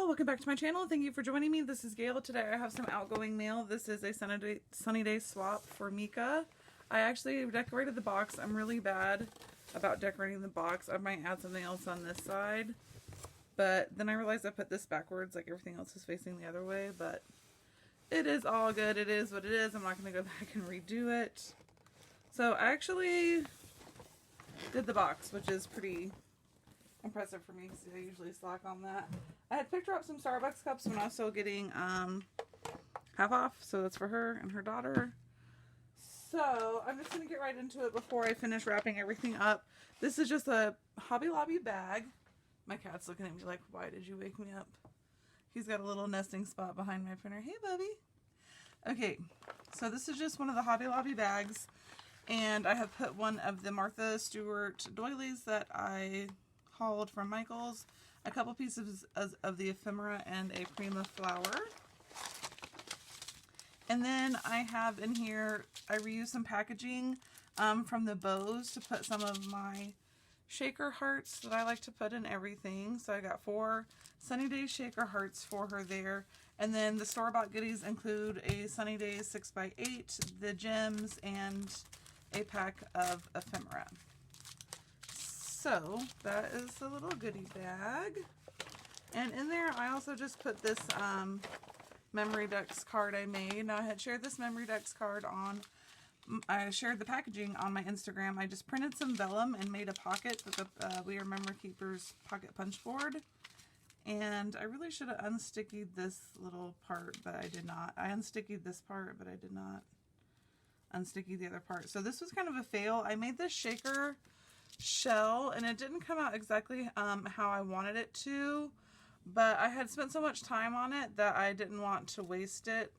y'all, welcome back to my channel. Thank you for joining me. This is Gail. Today I have some outgoing mail. This is a sunny day swap for Mika. I actually decorated the box. I'm really bad about decorating the box. I might add something else on this side, but then I realized I put this backwards, like everything else is facing the other way, but it is all good. It is what it is. I'm not going to go back and redo it. So I actually did the box, which is pretty impressive for me because I usually slack on that. I had picked her up some Starbucks cups when I was still getting half off, so that's for her and her daughter. So I'm just gonna get right into it before I finish wrapping everything up. This is just a Hobby Lobby bag. My cat's looking at me like, why did you wake me up? He's got a little nesting spot behind my printer. Hey, Bubby. Okay, so this is just one of the Hobby Lobby bags, and I have put one of the Martha Stewart doilies that I hauled from Michael's, a couple pieces of the ephemera, and a prima flower. And then I have in here, I reused some packaging from the bows to put some of my shaker hearts that I like to put in everything. So I got 4 Sunny Days shaker hearts for her there. And then the store-bought goodies include a Sunny Days 6x8, the gems, and a pack of ephemera. So that is the little goodie bag. And in there I also just put this Memory Ducks card I made. Now I had shared this Memory Ducks card on, I shared the packaging on my Instagram. I just printed some vellum and made a pocket with a We Are Memory Keepers pocket punch board. And I really should have unstickied this little part, but I did not. I unstickied this part, but I did not unsticky the other part. So this was kind of a fail. I made this shaker shell and it didn't come out exactly how I wanted it to, but I had spent so much time on it that I didn't want to waste it.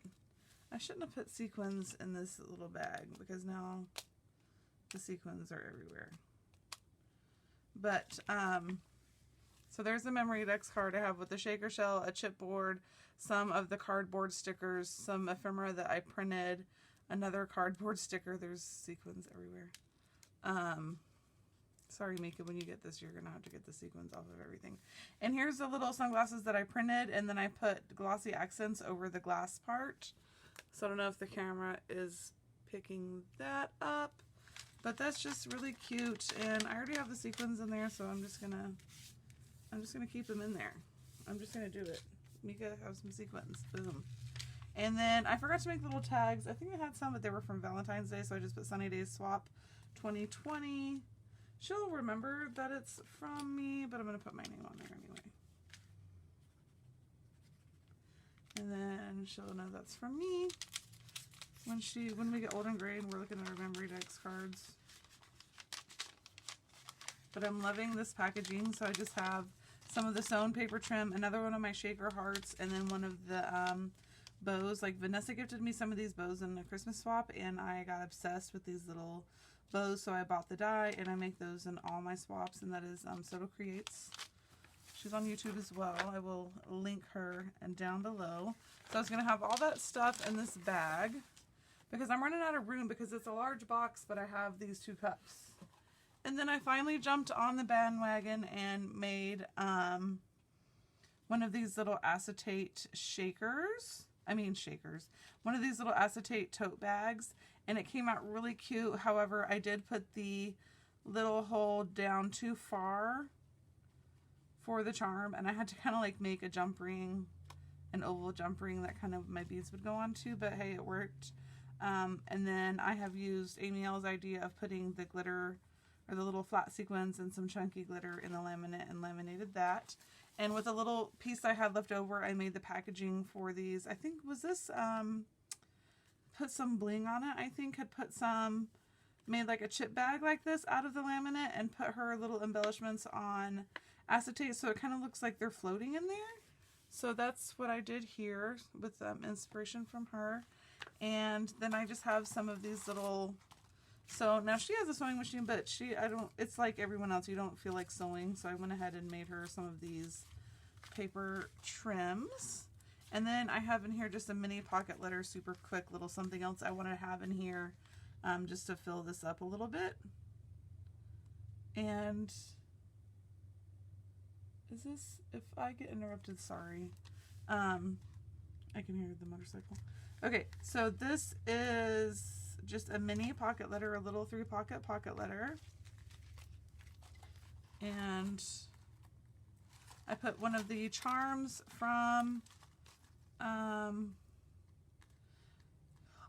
I shouldn't have put sequins in this little bag because now the sequins are everywhere. But so there's the Memory Ducks card I have with the shaker shell, a chipboard, some of the cardboard stickers, some ephemera that I printed, another cardboard sticker. There's sequins everywhere. Sorry, Mika, when you get this, you're going to have to get the sequins off of everything. And here's the little sunglasses that I printed, and then I put glossy accents over the glass part. So I don't know if the camera is picking that up, but that's just really cute. And I already have the sequins in there, so I'm just gonna keep them in there. I'm just gonna do it. Mika, have some sequins. Boom. And then I forgot to make little tags. I think I had some, but they were from Valentine's Day, so I just put Sunny Days Swap 2020. She'll remember that it's from me, but I'm going to put my name on there anyway. And then she'll know that's from me when we get old and gray and we're looking at our Memory Ducks cards. But I'm loving this packaging, so I just have some of the sewn paper trim, another one of my shaker hearts, and then one of the bows. Like Vanessa gifted me some of these bows in a Christmas swap, and I got obsessed with these little bows, so I bought the die and I make those in all my swaps, and that is Soto Creates. She's on YouTube as well. I will link her and down below. So I was going to have all that stuff in this bag because I'm running out of room because it's a large box, but I have these 2 cups. And then I finally jumped on the bandwagon and made one of these little acetate shakers. One of these little acetate tote bags, and it came out really cute. However, I did put the little hole down too far for the charm, and I had to kind of like make a jump ring, an oval jump ring that kind of my beads would go on to, but hey, it worked. And then I have used Amy L's idea of putting the glitter or the little flat sequins and some chunky glitter in the laminate and laminated that. And with a little piece I had left over, I made the packaging for these. I think, was this, put some bling on it, I think. Had put some, made like a chip bag like this out of the laminate and put her little embellishments on acetate, so it kind of looks like they're floating in there. So that's what I did here with inspiration from her. And then I just have some of these little, so now she has a sewing machine, but it's like everyone else, you don't feel like sewing, so I went ahead and made her some of these paper trims. And then I have in here just a mini pocket letter, super quick little something else I want to have in here just to fill this up a little bit. And Is this, if I get interrupted, sorry. I can hear the motorcycle. Okay, so this is just a mini pocket letter, a little 3-pocket pocket letter. And I put one of the charms from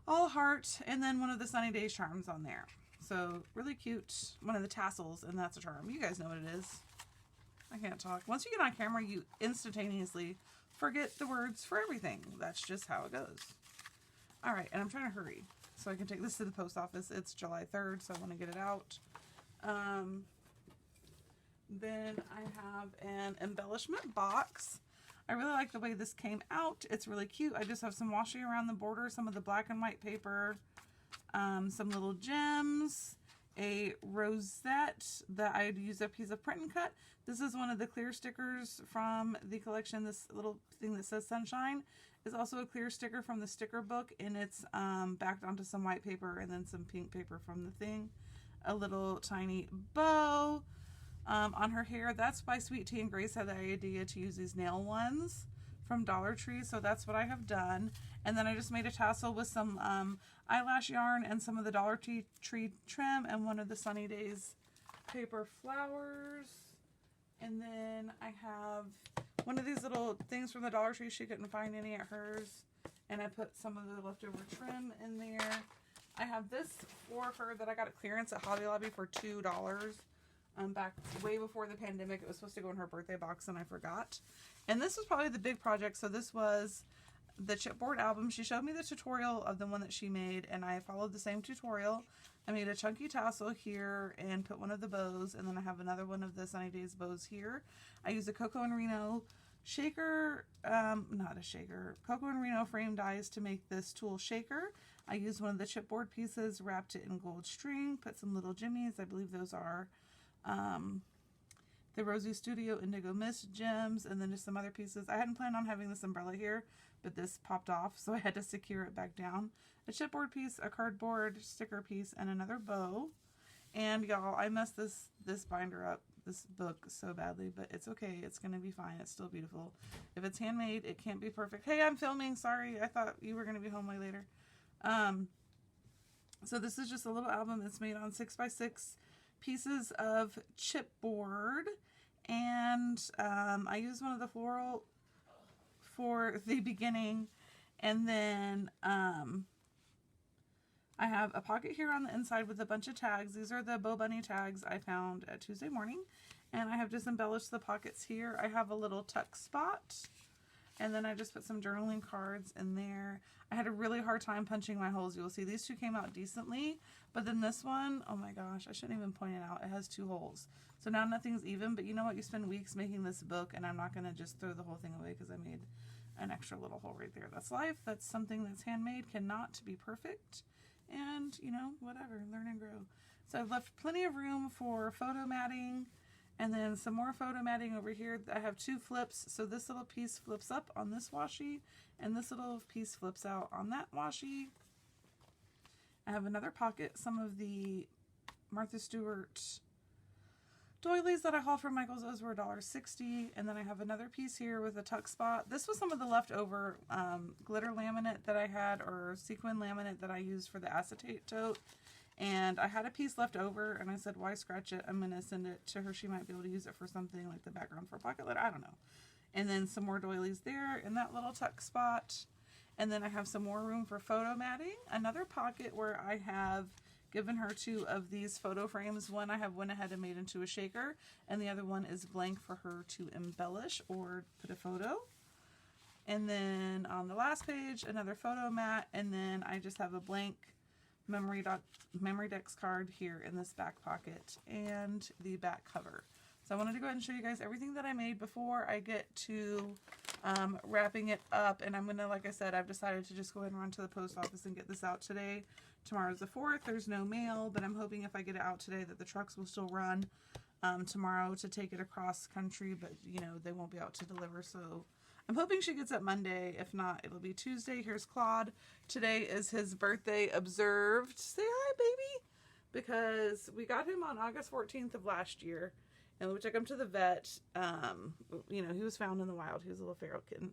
All Heart, and then one of the Sunny Days charms on there. So really cute. One of the tassels, and that's a charm. You guys know what it is. I can't talk. Once you get on camera, you instantaneously forget the words for everything. That's just how it goes. All right, and I'm trying to hurry so I can take this to the post office. It's July 3rd, so I want to get it out. Then I have an embellishment box. I really like the way this came out. It's really cute. I just have some washi around the border, some of the black and white paper, some little gems, a rosette that I'd use a piece of print and cut. This is one of the clear stickers from the collection. This little thing that says Sunshine is also a clear sticker from the sticker book, and it's backed onto some white paper and then some pink paper from the thing. A little tiny bow on her hair. That's why Sweet Tea and Grace had the idea to use these nail ones from Dollar Tree, so that's what I have done. And then I just made a tassel with some eyelash yarn and some of the Dollar Tree trim and one of the Sunny Days paper flowers. And then I have one of these little things from the Dollar Tree. She couldn't find any at hers, and I put some of the leftover trim in there. I have this for her that I got at clearance at Hobby Lobby for $2. Back way before the pandemic. It was supposed to go in her birthday box and I forgot. And this was probably the big project. So this was the chipboard album. She showed me the tutorial of the one that she made, and I followed the same tutorial. I made a chunky tassel here and put one of the bows, and then I have another one of the Sunny Days bows here. I used a Coco and Reno shaker, not a shaker, Coco and Reno frame dies to make this tool shaker. I used one of the chipboard pieces, wrapped it in gold string, put some little jimmies. I believe those are the Rosie Studio Indigo Mist gems, and then just some other pieces. I hadn't planned on having this umbrella here, but this popped off, so I had to secure it back down. A chipboard piece, a cardboard sticker piece, and another bow. And y'all, I messed this binder up, this book, so badly, but it's okay. It's gonna be fine. It's still beautiful. If it's handmade, it can't be perfect. Hey, I'm filming. Sorry, I thought you were gonna be home way later. So this is just a little album. It's made on 6x6 pieces of chipboard, and I used one of the floral for the beginning, and then I have a pocket here on the inside with a bunch of tags. These are the Bo Bunny tags I found at Tuesday morning, and I have just embellished the pockets here. I have a little tuck spot, and then I just put some journaling cards in there. I had a really hard time punching my holes. You'll see these two came out decently, but then this one, oh my gosh, I shouldn't even point it out. It has 2 holes. So now nothing's even, but you know what? You spend weeks making this book, and I'm not going to just throw the whole thing away because I made an extra little hole right there. That's life. That's something that's handmade, cannot be perfect. And, you know, whatever, learn and grow. So I've left plenty of room for photo matting, and then some more photo matting over here. I have 2 flips, so this little piece flips up on this washi, and this little piece flips out on that washi. I have another pocket, some of the Martha Stewart doilies that I hauled from Michael's. Those were $1.60, and then I have another piece here with a tuck spot. This was some of the leftover glitter laminate that I had, or sequin laminate that I used for the acetate tote. And I had a piece left over, and I said, why scratch it? I'm going to send it to her. She might be able to use it for something like the background for a pocket letter. I don't know. And then some more doilies there in that little tuck spot. And then I have some more room for photo matting. Another pocket where I have given her 2 of these photo frames. One I have went ahead and made into a shaker, and the other one is blank for her to embellish or put a photo. And then on the last page, another photo mat, and then I just have a blank memory decks card here in this back pocket and the back cover. So I wanted to go ahead and show you guys everything that I made before I get to wrapping it up. And I'm going to, like I said, I've decided to just go ahead and run to the post office and get this out today. Tomorrow's the 4th. There's no mail, but I'm hoping if I get it out today that the trucks will still run tomorrow to take it across country, but you know, they won't be out to deliver. So I'm hoping she gets it Monday. If not, it'll be Tuesday. Here's Claude. Today is his birthday observed. Say hi, baby. Because we got him on August 14th of last year. And we took him to the vet. You know, he was found in the wild. He was a little feral kitten.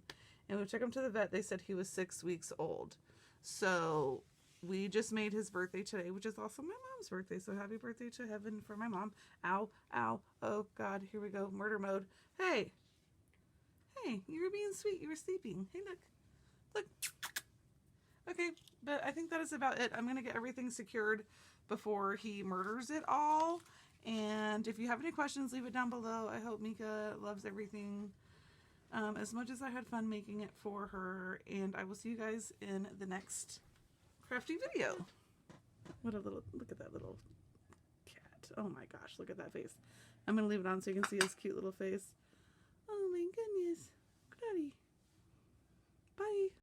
And we took him to the vet. They said he was 6 weeks old. So we just made his birthday today, which is also my mom's birthday. So happy birthday to heaven for my mom. Ow, ow. Oh, God. Here we go. Murder mode. Hey. Hey, you were being sweet. You were sleeping. Hey, look. Look. Okay, but I think that is about it. I'm going to get everything secured before he murders it all. And if you have any questions, leave it down below. I hope Mika loves everything as much as I had fun making it for her. And I will see you guys in the next crafty video. What a little, look at that little cat. Oh my gosh, look at that face. I'm going to leave it on so you can see his cute little face. Oh my goodness. Daddy. Bye.